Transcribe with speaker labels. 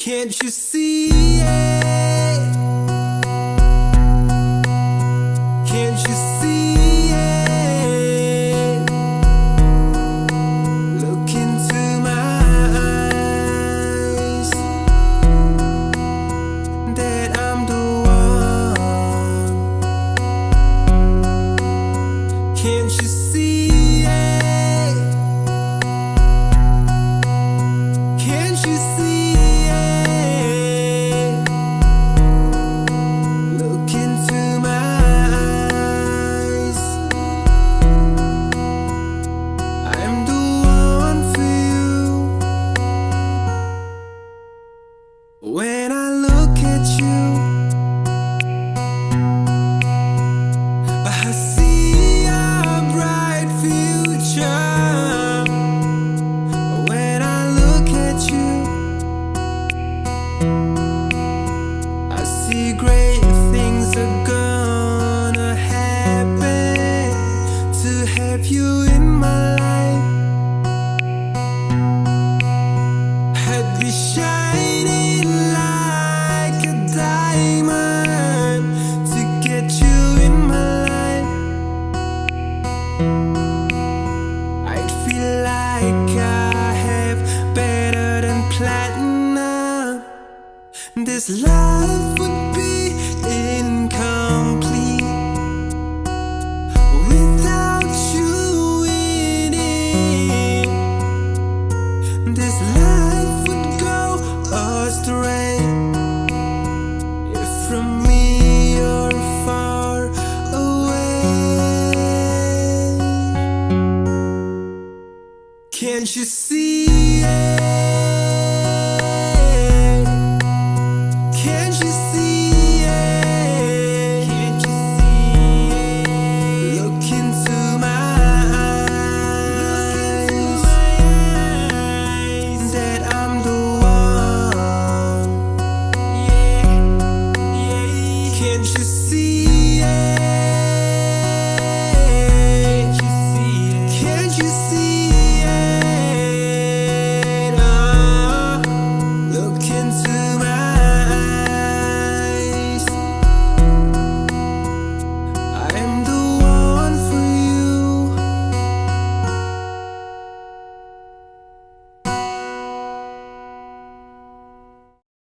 Speaker 1: Can't you see it? Can't you see it? Look into my eyes, that I'm the one. Can't you see it? Can't you see? When I look at you, I see a bright future. When I look at you, I see great things are gonna happen to have you in my life. I'd be shining like a diamond to get you in my life. I'd feel like I have better than platinum. This life would be incomplete without you in it. This life would go astray.